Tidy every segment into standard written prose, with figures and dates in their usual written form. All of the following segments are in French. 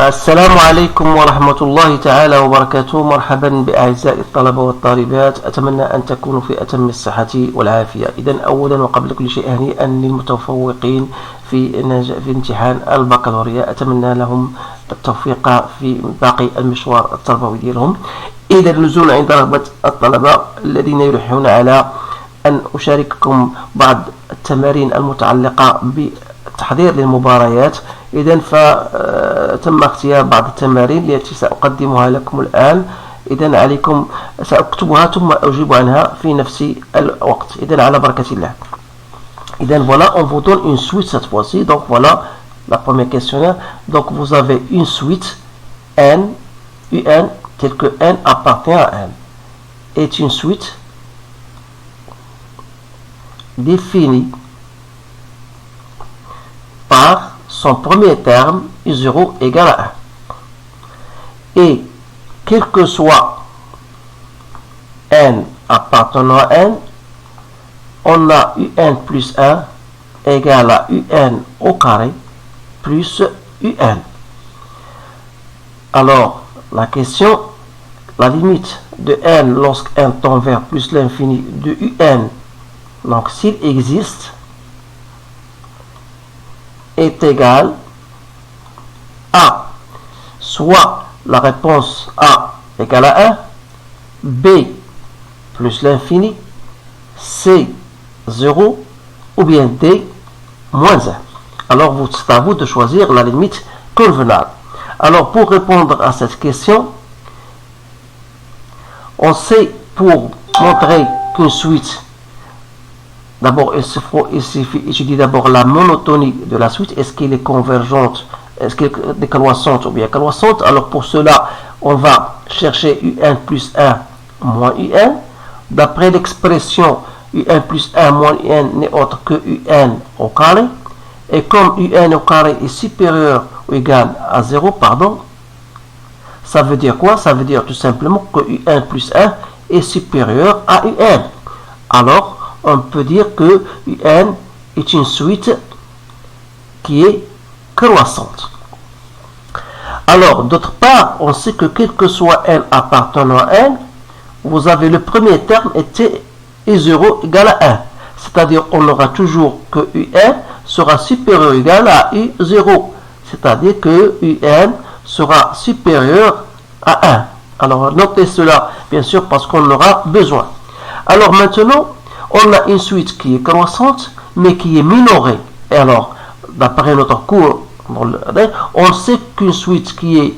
السلام عليكم ورحمة الله تعالى وبركاته. مرحبا بأعزائي الطلبة والطالبات، أتمنى أن تكونوا في أتم الصحة والعافية. إذن أولا وقبل كل شيء هنيئا للمتفوقين في امتحان البكالوريا، أتمنى لهم التوفيق في باقي المشوار التربوي ديالهم. إذا نزول عند رغبة الطلبة الذين يلحون على أن أشارككم بعض التمارين المتعلقة بالتحضير للمباريات. إذن فتم اختيار بعض التمارين التي سأقدمها لكم الآن. إذن عليكم سأكتبها ثم أجيب عنها في نفس الوقت. إذن على بركة الله. إذن voilà, on vous donne une suite cette fois-ci. Donc voilà la première questionnaire. Donc vous avez une suite n, un, tel que n appartient à n, est une suite définie par son premier terme u0 égale à 1. Et quel que soit n appartenant à n, on a un plus 1 égale à un au carré plus un. Alors, la question, la limite de n lorsqu'un tend vers plus l'infini de un, donc s'il existe, est égal à soit la réponse A égale à 1, B plus l'infini, C 0 ou bien D moins 1. Alors c'est à vous de choisir la limite convenable. Alors pour répondre à cette question, on sait pour montrer qu'une suite, d'abord, il suffit étudier d'abord la monotonie de la suite. Est-ce qu'elle est convergente, est-ce qu'elle est décroissante ou bien croissante? Alors pour cela, on va chercher un plus 1 moins un. D'après l'expression, un plus 1 moins un n'est autre que un au carré. Et comme un au carré est supérieur ou égal à 0, pardon, ça veut dire quoi? Ça veut dire tout simplement que un plus 1 est supérieur à un. Alors, on peut dire que un est une suite qui est croissante. Alors, d'autre part, on sait que quel que soit n appartenant à n, vous avez le premier terme était u0 égale à 1. C'est-à-dire, on aura toujours que un sera supérieur ou égal à u0. C'est-à-dire que un sera supérieur à 1. Alors, notez cela, bien sûr, parce qu'on aura besoin. Alors, maintenant, on a une suite qui est croissante, mais qui est minorée. Et alors, d'après notre cours, on sait qu'une suite qui est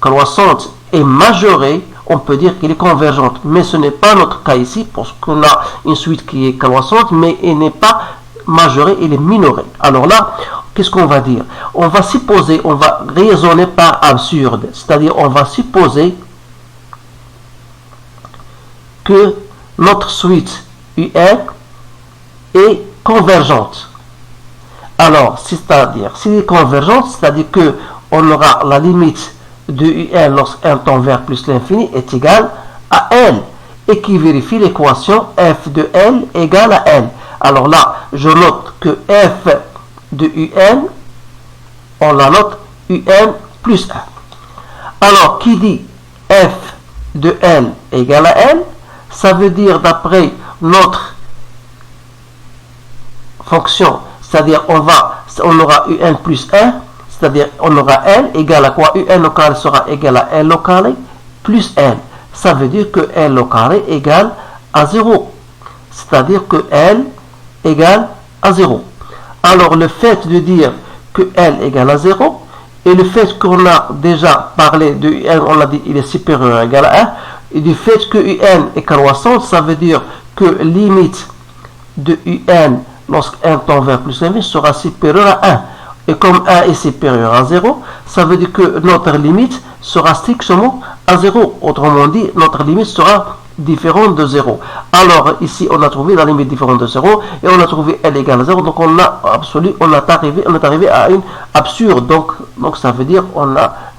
croissante et majorée, on peut dire qu'elle est convergente. Mais ce n'est pas notre cas ici, parce qu'on a une suite qui est croissante, mais elle n'est pas majorée, elle est minorée. Alors là, qu'est-ce qu'on va dire? On va supposer, on va raisonner par absurde. C'est-à-dire, on va supposer que notre suite un est convergente. Alors, c'est-à-dire, s'il est convergente, c'est-à-dire que on aura la limite de un lorsqu'un tend vers plus l'infini est égal à L, et qui vérifie l'équation f de L égale à L. Alors là, je note que f de un, on la note un plus 1. Alors, qui dit f de L égale à L, ça veut dire d'après notre fonction, c'est-à-dire on aura un plus 1, c'est-à-dire on aura L égale à quoi? Un au carré sera égal à L au carré plus L. Ça veut dire que L au carré égale à 0. C'est-à-dire que L égale à 0. Alors le fait de dire que L égale à 0 et le fait qu'on a déjà parlé de un, on a dit il est supérieur ou égal à 1, et du fait que un est croissante, ça veut dire que limite de un lorsqu'un tend vers plus l'infini sera supérieur à 1. Et comme 1 est supérieur à 0, ça veut dire que notre limite sera strictement à 0. Autrement dit, notre limite sera différente de 0. Alors ici, on a trouvé la limite différente de 0 et on a trouvé L égale à 0. Donc on est arrivé à une absurde. Donc ça veut dire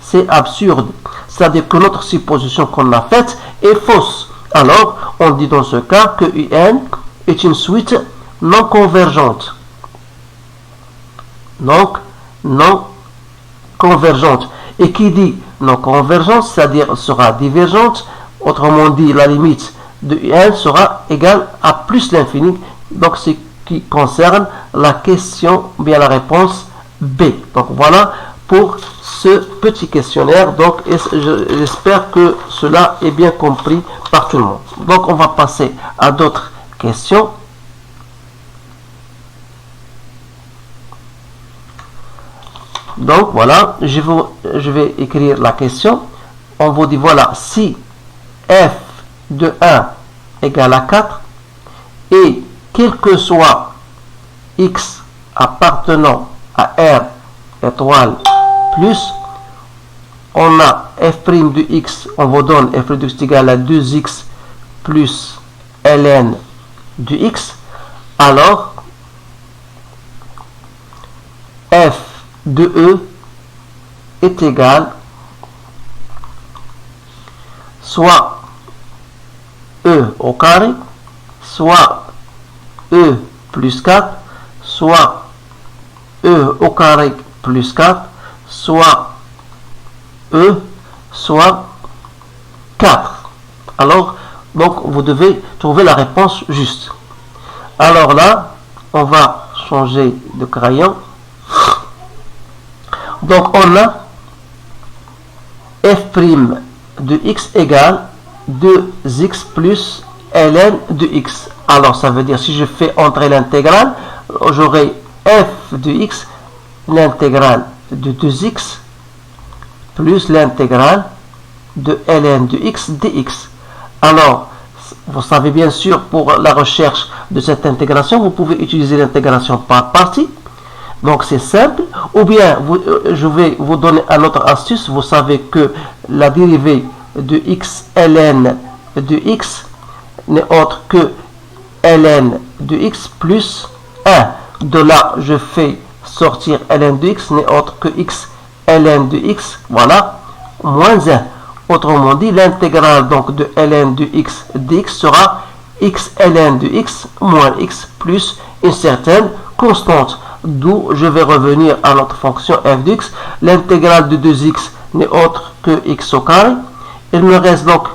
c'est absurde. C'est-à-dire que notre supposition qu'on a faite est fausse. Alors, on dit dans ce cas que un est une suite non convergente. Donc, non convergente. Et qui dit non convergente, c'est-à-dire sera divergente, autrement dit la limite de n sera égale à plus l'infini. Donc ce qui concerne la question, bien la réponse B. Donc voilà pour ce petit questionnaire. Donc j'espère que cela est bien compris par tout le monde. Donc on va passer à d'autres questions. Donc voilà, je vais écrire la question. On vous dit voilà, si f de 1 égale à 4 et quel que soit x appartenant à R étoile plus, on a f' de x, on vous donne f' de x égale à 2x plus ln de x, alors f de e est égal soit e au carré, soit e plus 4, soit e au carré plus 4, soit e, soit 4. Alors, donc, vous devez trouver la réponse juste. Alors là, on va changer de crayon. Donc, on a f' de x égale 2x plus ln de x. Alors, ça veut dire, si je fais entrer l'intégrale, j'aurai f de x, l'intégrale de 2x, plus l'intégrale de ln de x dx. Alors, vous savez bien sûr, pour la recherche de cette intégration, vous pouvez utiliser l'intégration par partie. Donc c'est simple. Ou bien, je vais vous donner une autre astuce. Vous savez que la dérivée de x ln de x n'est autre que ln de x plus 1. De là, je fais sortir ln de x n'est autre que x ln de x, voilà, moins 1. Autrement dit, l'intégrale donc de ln de x dx sera x ln de x moins x plus une certaine constante. D'où je vais revenir à notre fonction f de x. L'intégrale de 2x n'est autre que x au carré. Il me reste donc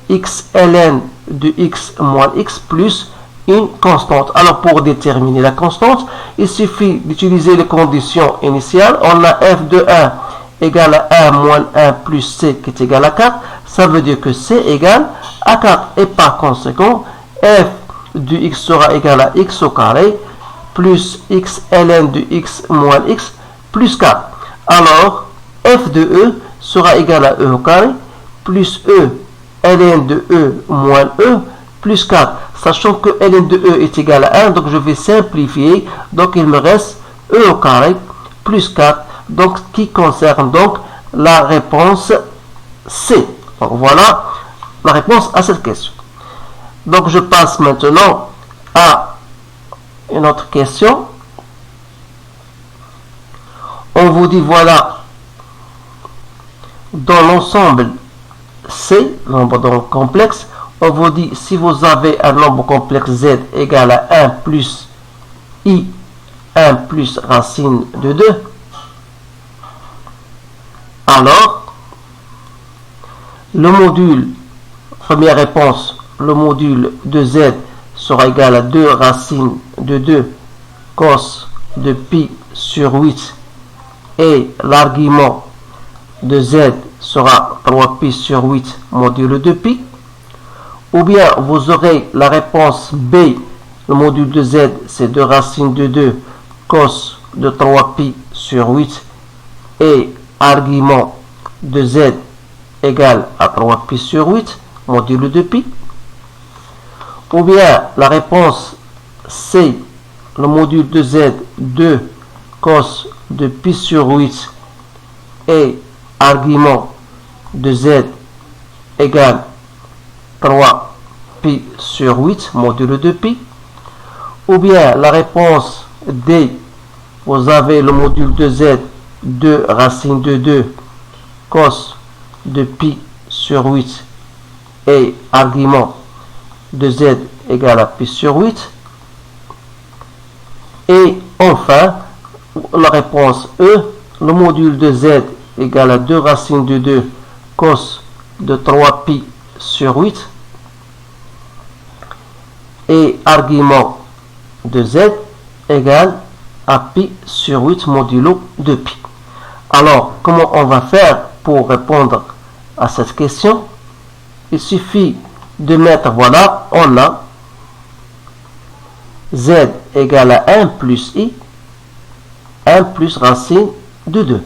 x ln de x moins x plus une constante. Alors pour déterminer la constante, il suffit d'utiliser les conditions initiales. On a f de 1 égale à 1 moins 1 plus c qui est égal à 4. Ça veut dire que c égale à 4. Et par conséquent, f de x sera égal à x au carré plus x ln de x moins x plus 4. Alors, f de e sera égal à e au carré plus e ln de e moins e plus 4. Sachant que ln de e est égal à 1, donc je vais simplifier. Donc il me reste e au carré plus 4. Donc qui concerne donc la réponse C. Donc voilà la réponse à cette question. Donc je passe maintenant à une autre question. On vous dit voilà, dans l'ensemble C, nombre donc complexe, on vous dit si vous avez un nombre complexe z égal à 1 plus i 1 plus racine de 2, alors le module, première réponse, le module de z sera égal à 2 racines de 2 cos de pi sur 8 et l'argument de z sera 3 pi sur 8 modulo de pi. Ou bien vous aurez la réponse B, le module de z c'est 2 racines de 2 cos de 3 pi sur 8 et argument de z égale à 3 pi sur 8 modulo de pi. Ou bien la réponse C, le module de z 2 cos de pi sur 8 et argument de z égale 3 pi sur 8 modulo de pi. Ou bien la réponse D, vous avez le module de z 2 racine de 2 cos de pi sur 8 et argument de z égale à pi sur 8. Et enfin, la réponse E, le module de z égale à 2 racines de 2 cos de 3 pi sur 8. Et argument de z égale à pi sur 8 modulo de pi. Alors, comment on va faire pour répondre à cette question? Il suffit de mettre, voilà, on a z égale à 1 plus i, 1 plus racine de 2,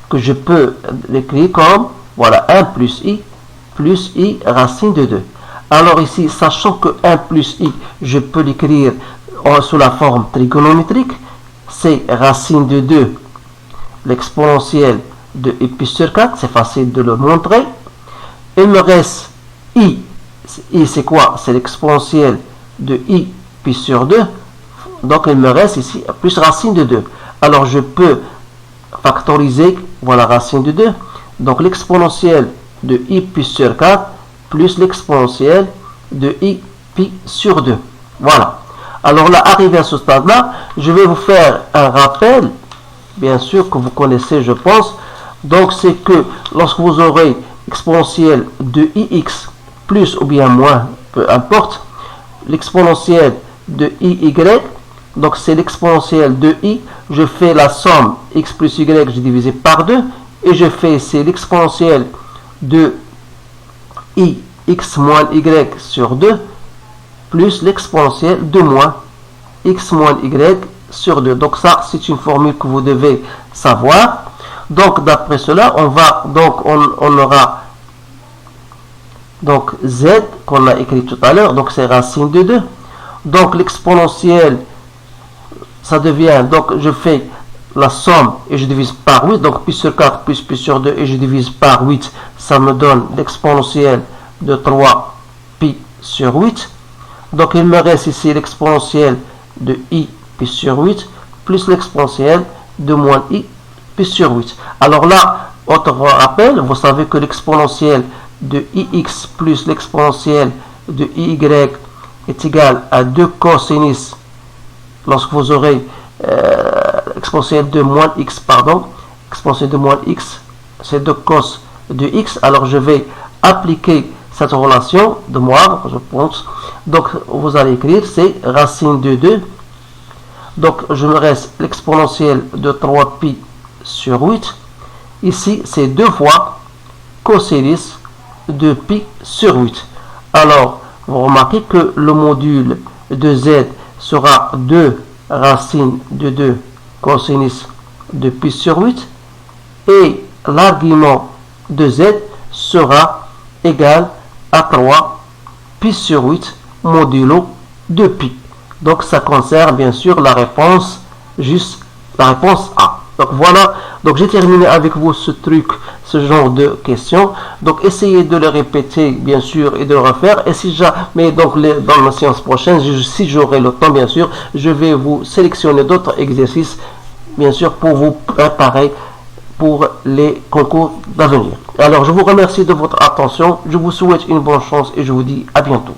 que je peux l'écrire comme, voilà, 1 plus i racine de 2. Alors ici, sachant que 1 plus i, je peux l'écrire sous la forme trigonométrique, c'est racine de 2, l'exponentielle de i pi sur 4, c'est facile de le montrer. Il me reste i c'est quoi? C'est l'exponentielle de i pi sur 2, donc il me reste ici plus racine de 2. Alors je peux factoriser, voilà, racine de 2, donc l'exponentielle de i pi sur 4 plus l'exponentielle de i pi sur 2. Voilà. Alors là, arrivé à ce stade-là, je vais vous faire un rappel, bien sûr que vous connaissez, je pense. Donc c'est que lorsque vous aurez exponentielle de ix plus ou bien moins, peu importe, l'exponentielle de iy, donc c'est l'exponentielle de i, je fais la somme x plus y, je divise par 2, et je fais, c'est l'exponentielle de i x moins y sur 2, plus l'exponentielle de moins x moins y sur 2. Donc ça, c'est une formule que vous devez savoir. Donc d'après cela, on aura donc z qu'on a écrit tout à l'heure, donc c'est racine de 2. Donc l'exponentielle, ça devient, donc je fais la somme et je divise par 8, donc pi sur 4 plus pi sur 2 et je divise par 8, ça me donne l'exponentielle de 3 pi sur 8. Donc il me reste ici l'exponentielle de i pi sur 8 plus l'exponentielle de moins i pi sur 8. Alors là, autre rappel, vous savez que l'exponentielle de ix plus l'exponentielle de iy est égale à 2 cosinus, lorsque vous aurez exponentielle de moins x, exponentielle de moins x, c'est 2 cos de x. Alors je vais appliquer cette relation de moi, je pense. Donc vous allez écrire, c'est racine de 2. Donc je me reste l'exponentielle de 3 pi sur 8. Ici, c'est 2 fois cosinus de pi sur 8. Alors, vous remarquez que le module de z sera 2 racine de 2 cosinus de pi sur 8. Et l'argument de z sera égal à 3 pi sur 8 modulo de pi. Donc ça concerne bien sûr la réponse, juste la réponse A. Donc voilà, donc j'ai terminé avec vous ce truc, ce genre de questions. Donc essayez de le répéter bien sûr et de le refaire. Et si jamais donc dans la séance prochaine, si j'aurai le temps bien sûr, je vais vous sélectionner d'autres exercices bien sûr pour vous préparer pour les concours d'avenir. Alors je vous remercie de votre attention, je vous souhaite une bonne chance et je vous dis à bientôt.